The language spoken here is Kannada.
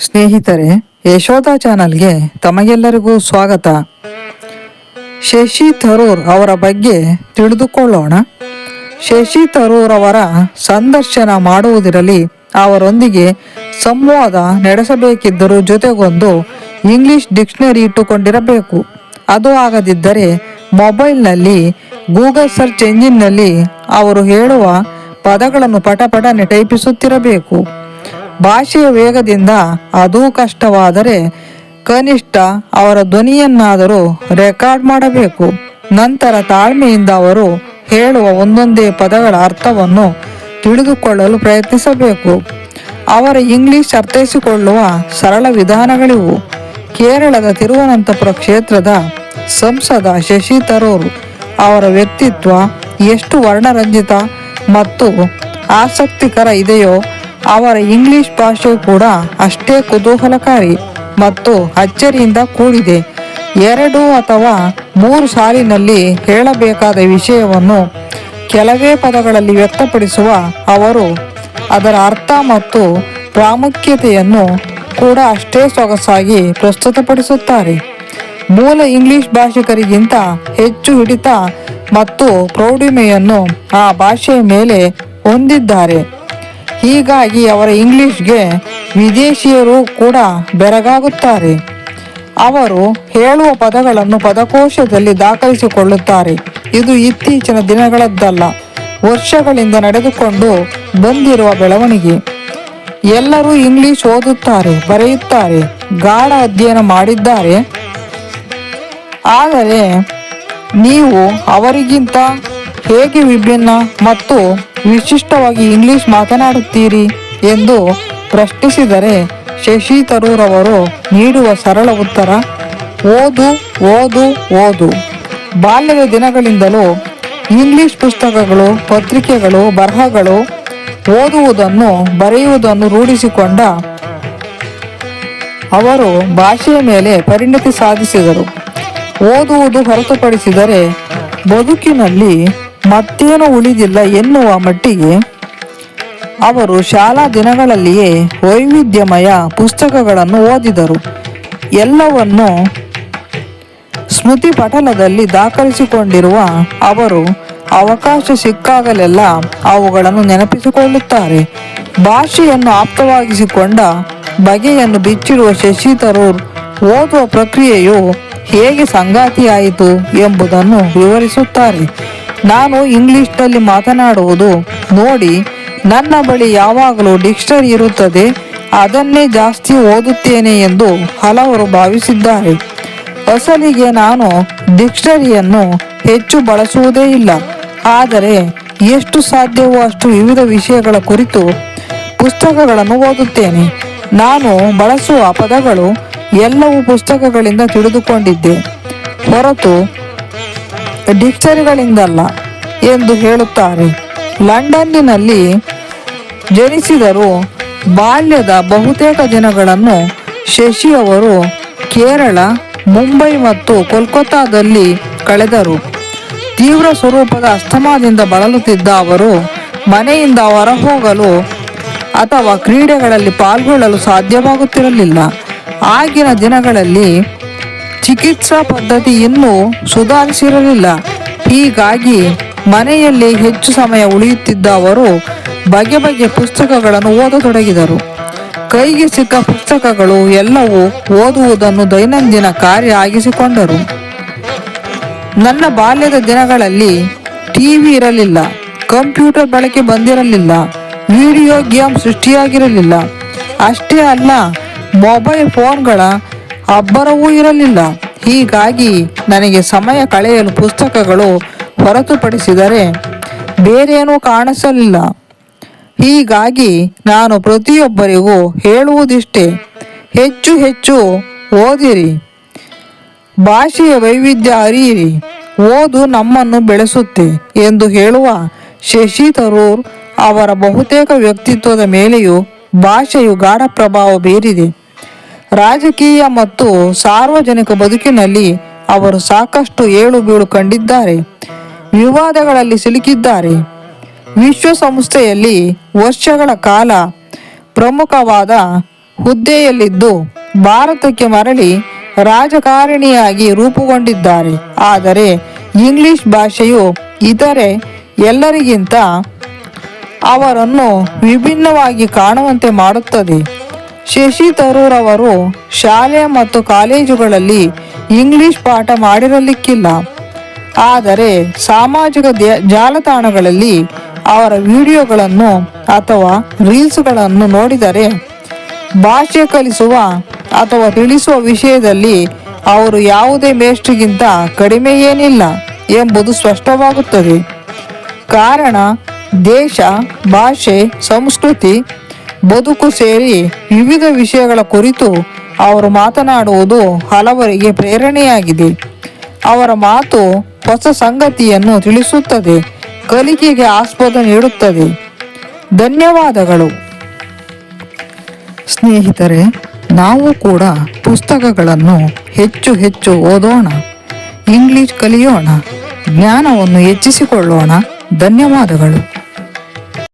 ಸ್ನೇಹಿತರೆ, ಯಶೋಧ ಚಾನಲ್ಗೆ ತಮಗೆಲ್ಲರಿಗೂ ಸ್ವಾಗತ. ಶಶಿ ಥರೂರ್ ಅವರ ಬಗ್ಗೆ ತಿಳಿದುಕೊಳ್ಳೋಣ. ಶಶಿ ಥರೂರ್ ಅವರ ಸಂದರ್ಶನ ಮಾಡುವುದಿರಲಿ, ಅವರೊಂದಿಗೆ ಸಂವಾದ ನಡೆಸಬೇಕಿದ್ದರೂ ಜೊತೆಗೊಂದು ಇಂಗ್ಲಿಷ್ ಡಿಕ್ಷನರಿ ಇಟ್ಟುಕೊಂಡಿರಬೇಕು. ಅದು ಆಗದಿದ್ದರೆ ಮೊಬೈಲ್ನಲ್ಲಿ ಗೂಗಲ್ ಸರ್ಚ್ ಎಂಜಿನ್ನಲ್ಲಿ ಅವರು ಹೇಳುವ ಪದಗಳನ್ನು ಪಟಪಟನೆ ಟೈಪಿಸುತ್ತಿರಬೇಕು. ಭಾಷೆಯ ವೇಗದಿಂದ ಅದೂ ಕಷ್ಟವಾದರೆ ಕನಿಷ್ಠ ಅವರ ಧ್ವನಿಯನ್ನಾದರೂ ರೆಕಾರ್ಡ್ ಮಾಡಬೇಕು. ನಂತರ ತಾಳ್ಮೆಯಿಂದ ಅವರು ಹೇಳುವ ಒಂದೊಂದೇ ಪದಗಳ ಅರ್ಥವನ್ನು ತಿಳಿದುಕೊಳ್ಳಲು ಪ್ರಯತ್ನಿಸಬೇಕು. ಅವರ ಇಂಗ್ಲಿಷ್ ಅರ್ಥೈಸಿಕೊಳ್ಳುವ ಸರಳ ವಿಧಾನಗಳಿವು. ಕೇರಳದ ತಿರುವನಂತಪುರ ಕ್ಷೇತ್ರದ ಸಂಸದ ಶಶಿ ಥರೂರ್ ಅವರ ವ್ಯಕ್ತಿತ್ವ ಎಷ್ಟು ವರ್ಣರಂಜಿತ ಮತ್ತು ಆಸಕ್ತಿಕರ ಇದೆಯೋ, ಅವರ ಇಂಗ್ಲಿಷ್ ಭಾಷೆ ಕೂಡ ಅಷ್ಟೇ ಕುತೂಹಲಕಾರಿ ಮತ್ತು ಅಚ್ಚರಿಯಿಂದ ಕೂಡಿದೆ. 2 ಅಥವಾ 3 ಸಾಲಿನಲ್ಲಿ ಹೇಳಬೇಕಾದ ವಿಷಯವನ್ನು ಕೆಲವೇ ಪದಗಳಲ್ಲಿ ವ್ಯಕ್ತಪಡಿಸುವ ಅವರು ಅದರ ಅರ್ಥ ಮತ್ತು ಪ್ರಾಮುಖ್ಯತೆಯನ್ನು ಕೂಡ ಅಷ್ಟೇ ಸೊಗಸಾಗಿ ಪ್ರಸ್ತುತಪಡಿಸುತ್ತಾರೆ. ಮೂಲ ಇಂಗ್ಲಿಷ್ ಭಾಷಿಕರಿಗಿಂತ ಹೆಚ್ಚು ಹಿಡಿತ ಮತ್ತು ಪ್ರೌಢಿಮೆಯನ್ನು ಆ ಭಾಷೆಯ ಮೇಲೆ ಹೊಂದಿದ್ದಾರೆ. ಹೀಗಾಗಿ ಅವರ ಇಂಗ್ಲಿಷ್ಗೆ ವಿದೇಶಿಯರು ಕೂಡ ಬೆರಗಾಗುತ್ತಾರೆ. ಅವರು ಹೇಳುವ ಪದಗಳನ್ನು ಪದಕೋಶದಲ್ಲಿ ದಾಖಲಿಸಿಕೊಳ್ಳುತ್ತಾರೆ. ಇದು ಇತ್ತೀಚಿನ ದಿನಗಳದ್ದಲ್ಲ, ವರ್ಷಗಳಿಂದ ನಡೆದುಕೊಂಡು ಬಂದಿರುವ ಬೆಳವಣಿಗೆ. ಎಲ್ಲರೂ ಇಂಗ್ಲಿಷ್ ಓದುತ್ತಾರೆ, ಬರೆಯುತ್ತಾರೆ, ಗಾಢ ಅಧ್ಯಯನ ಮಾಡಿದ್ದಾರೆ. ಆದರೆ ನೀವು ಅವರಿಗಿಂತ ಹೇಗೆ ವಿಭಿನ್ನ ಮತ್ತು ವಿಶಿಷ್ಟವಾಗಿ ಇಂಗ್ಲಿಷ್ ಮಾತನಾಡುತ್ತೀರಿ ಎಂದು ಪ್ರಶ್ನಿಸಿದರೆ ಶಶಿ ಥರೂರ್ ಅವರು ನೀಡುವ ಸರಳ ಉತ್ತರ ಓದು ಓದು ಓದು. ಬಾಲ್ಯದ ದಿನಗಳಿಂದಲೂ ಇಂಗ್ಲಿಷ್ ಪುಸ್ತಕಗಳು, ಪತ್ರಿಕೆಗಳು, ಬರಹಗಳು, ಓದುವುದನ್ನು ಬರೆಯುವುದನ್ನು ರೂಢಿಸಿಕೊಂಡ ಅವರು ಭಾಷೆಯ ಮೇಲೆ ಪರಿಣತಿ ಸಾಧಿಸಿದರು. ಓದುವುದು ಹೊರತುಪಡಿಸಿದರೆ ಬದುಕಿನಲ್ಲಿ ಮತ್ತೇನು ಉಳಿದಿಲ್ಲ ಎನ್ನುವ ಮಟ್ಟಿಗೆ ಅವರು ಶಾಲಾ ದಿನಗಳಲ್ಲಿಯೇ ವೈವಿಧ್ಯಮಯ ಪುಸ್ತಕಗಳನ್ನು ಓದಿದರು. ಎಲ್ಲವನ್ನು ಸ್ಮೃತಿ ಪಟಲದಲ್ಲಿ ದಾಖಲಿಸಿಕೊಂಡಿರುವ ಅವರು ಅವಕಾಶ ಸಿಕ್ಕಾಗಲೆಲ್ಲ ಅವುಗಳನ್ನು ನೆನಪಿಸಿಕೊಳ್ಳುತ್ತಾರೆ. ಭಾಷೆಯನ್ನು ಆಪ್ತವಾಗಿಸಿಕೊಂಡ ಬಗೆಯನ್ನು ಬಿಚ್ಚಿಡುವ ಶಶಿ ಥರೂರ್ ಓದುವ ಪ್ರಕ್ರಿಯೆಯು ಹೇಗೆ ಸಂಗಾತಿಯಾಯಿತು ಎಂಬುದನ್ನು ವಿವರಿಸುತ್ತಾರೆ. ನಾನು ಇಂಗ್ಲಿಷ್ನಲ್ಲಿ ಮಾತನಾಡುವುದು ನೋಡಿ ನನ್ನ ಬಳಿ ಯಾವಾಗಲೂ ಡಿಕ್ಷನರಿ ಇರುತ್ತದೆ, ಅದನ್ನೇ ಜಾಸ್ತಿ ಓದುತ್ತೇನೆ ಎಂದು ಹಲವರು ಭಾವಿಸಿದ್ದಾರೆ. ಅಸಲಿಗೆ ನಾನು ಡಿಕ್ಷನರಿಯನ್ನು ಹೆಚ್ಚು ಬಳಸುವುದೇ ಇಲ್ಲ. ಆದರೆ ಎಷ್ಟು ಸಾಧ್ಯವೋ ಅಷ್ಟು ವಿವಿಧ ವಿಷಯಗಳ ಕುರಿತು ಪುಸ್ತಕಗಳನ್ನು ಓದುತ್ತೇನೆ. ನಾನು ಬಳಸುವ ಪದಗಳು ಎಲ್ಲವೂ ಪುಸ್ತಕಗಳಿಂದ ತಿಳಿದುಕೊಂಡಿದ್ದೆ ಹೊರತು ಡಿಕ್ಷನರಿಗಳಿಂದಲ್ಲ ಎಂದು ಹೇಳುತ್ತಾರೆ. ಲಂಡನ್ನಿನಲ್ಲಿ ಜನಿಸಿದರೂ ಬಾಲ್ಯದ ಬಹುತೇಕ ದಿನಗಳನ್ನು ಶಶಿ ಅವರು ಕೇರಳ, ಮುಂಬೈ ಮತ್ತು ಕೋಲ್ಕತ್ತಾದಲ್ಲಿ ಕಳೆದರು. ತೀವ್ರ ಸ್ವರೂಪದ ಅಸ್ತಮಾದಿಂದ ಬಳಲುತ್ತಿದ್ದ ಅವರು ಮನೆಯಿಂದ ಹೊರಹೋಗಲು ಅಥವಾ ಕ್ರೀಡೆಗಳಲ್ಲಿ ಪಾಲ್ಗೊಳ್ಳಲು ಸಾಧ್ಯವಾಗುತ್ತಿರಲಿಲ್ಲ. ಆಗಿನ ದಿನಗಳಲ್ಲಿ ಚಿಕಿತ್ಸಾ ಪದ್ಧತಿ ಇನ್ನೂ ಸುಧಾರಿಸಿರಲಿಲ್ಲ. ಹೀಗಾಗಿ ಮನೆಯಲ್ಲಿ ಹೆಚ್ಚು ಸಮಯ ಉಳಿಯುತ್ತಿದ್ದ ಅವರು ಬಗೆ ಬಗೆಯ ಪುಸ್ತಕಗಳನ್ನು ಓದತೊಡಗಿದರು. ಕೈಗೆ ಸಿಕ್ಕ ಪುಸ್ತಕಗಳು ಎಲ್ಲವೂ ಓದುವುದನ್ನು ದೈನಂದಿನ ಕಾರ್ಯ ಆಗಿಸಿಕೊಂಡರು. ನನ್ನ ಬಾಲ್ಯದ ದಿನಗಳಲ್ಲಿ ಟಿವಿ ಇರಲಿಲ್ಲ, ಕಂಪ್ಯೂಟರ್ ಬಳಕೆ ಬಂದಿರಲಿಲ್ಲ, ವಿಡಿಯೋ ಗೇಮ್ ಸೃಷ್ಟಿಯಾಗಿರಲಿಲ್ಲ. ಅಷ್ಟೇ ಅಲ್ಲ, ಮೊಬೈಲ್ ಫೋನ್ಗಳ ಅಬ್ಬರವೂ ಇರಲಿಲ್ಲ. ಹೀಗಾಗಿ ನನಗೆ ಸಮಯ ಕಳೆಯಲು ಪುಸ್ತಕಗಳು ಹೊರತುಪಡಿಸಿದರೆ ಬೇರೇನೂ ಕಾಣಿಸಲಿಲ್ಲ. ಹೀಗಾಗಿ ನಾನು ಪ್ರತಿಯೊಬ್ಬರಿಗೂ ಹೇಳುವುದಿಷ್ಟೇ, ಹೆಚ್ಚು ಹೆಚ್ಚು ಓದಿರಿ, ಭಾಷೆಯ ವೈವಿಧ್ಯ ಅರಿಯಿರಿ, ಓದು ನಮ್ಮನ್ನು ಬೆಳೆಸುತ್ತೆ ಎಂದು ಹೇಳುವ ಶಶಿ ಥರೂರ್ ಅವರ ಬಹುತೇಕ ವ್ಯಕ್ತಿತ್ವದ ಮೇಲೆಯೂ ಭಾಷೆಯು ಗಾಢ ಪ್ರಭಾವ ಬೀರಿದೆ. ರಾಜಕೀಯ ಮತ್ತು ಸಾರ್ವಜನಿಕ ಬದುಕಿನಲ್ಲಿ ಅವರು ಸಾಕಷ್ಟು ಏಳು ಬೀಳು ಕಂಡಿದ್ದಾರೆ, ವಿವಾದಗಳಲ್ಲಿ ಸಿಲುಕಿದ್ದಾರೆ. ವಿಶ್ವಸಂಸ್ಥೆಯಲ್ಲಿ ವರ್ಷಗಳ ಕಾಲ ಪ್ರಮುಖವಾದ ಹುದ್ದೆಯಲ್ಲಿದ್ದು ಭಾರತಕ್ಕೆ ಮರಳಿ ರಾಜಕಾರಣಿಯಾಗಿ ರೂಪುಗೊಂಡಿದ್ದಾರೆ. ಆದರೆ ಇಂಗ್ಲಿಷ್ ಭಾಷೆಯು ಇತರೆ ಎಲ್ಲರಿಗಿಂತ ಅವರನ್ನು ವಿಭಿನ್ನವಾಗಿ ಕಾಣುವಂತೆ ಮಾಡುತ್ತದೆ. ಶಶಿ ತರೂರ್ ಅವರು ಶಾಲೆ ಮತ್ತು ಕಾಲೇಜುಗಳಲ್ಲಿ ಇಂಗ್ಲಿಷ್ ಪಾಠ ಮಾಡಿರಲಿಕ್ಕಿಲ್ಲ. ಆದರೆ ಸಾಮಾಜಿಕ ಜಾಲತಾಣಗಳಲ್ಲಿ ಅವರ ವಿಡಿಯೋಗಳನ್ನು ಅಥವಾ ರೀಲ್ಸ್ಗಳನ್ನು ನೋಡಿದರೆ ಭಾಷೆ ಕಲಿಸುವ ಅಥವಾ ತಿಳಿಸುವ ವಿಷಯದಲ್ಲಿ ಅವರು ಯಾವುದೇ ಮೇಷ್ಟ್ರಿಗಿಂತ ಕಡಿಮೆ ಏನಿಲ್ಲ ಎಂಬುದು ಸ್ಪಷ್ಟವಾಗುತ್ತದೆ. ಕಾರಣ ದೇಶ, ಭಾಷೆ, ಸಂಸ್ಕೃತಿ, ಬದುಕು ಸೇರಿ ವಿವಿಧ ವಿಷಯಗಳ ಕುರಿತು ಅವರು ಮಾತನಾಡುವುದು ಹಲವರಿಗೆ ಪ್ರೇರಣೆಯಾಗಿದೆ. ಅವರ ಮಾತು ಹೊಸ ಸಂಗತಿಯನ್ನು ತಿಳಿಸುತ್ತದೆ, ಕಲಿಕೆಗೆ ಆಸ್ಪದ ನೀಡುತ್ತದೆ. ಧನ್ಯವಾದಗಳು. ಸ್ನೇಹಿತರೆ, ನಾವು ಕೂಡ ಪುಸ್ತಕಗಳನ್ನು ಹೆಚ್ಚು ಹೆಚ್ಚು ಓದೋಣ, ಇಂಗ್ಲಿಷ್ ಕಲಿಯೋಣ, ಜ್ಞಾನವನ್ನು ಹೆಚ್ಚಿಸಿಕೊಳ್ಳೋಣ. ಧನ್ಯವಾದಗಳು.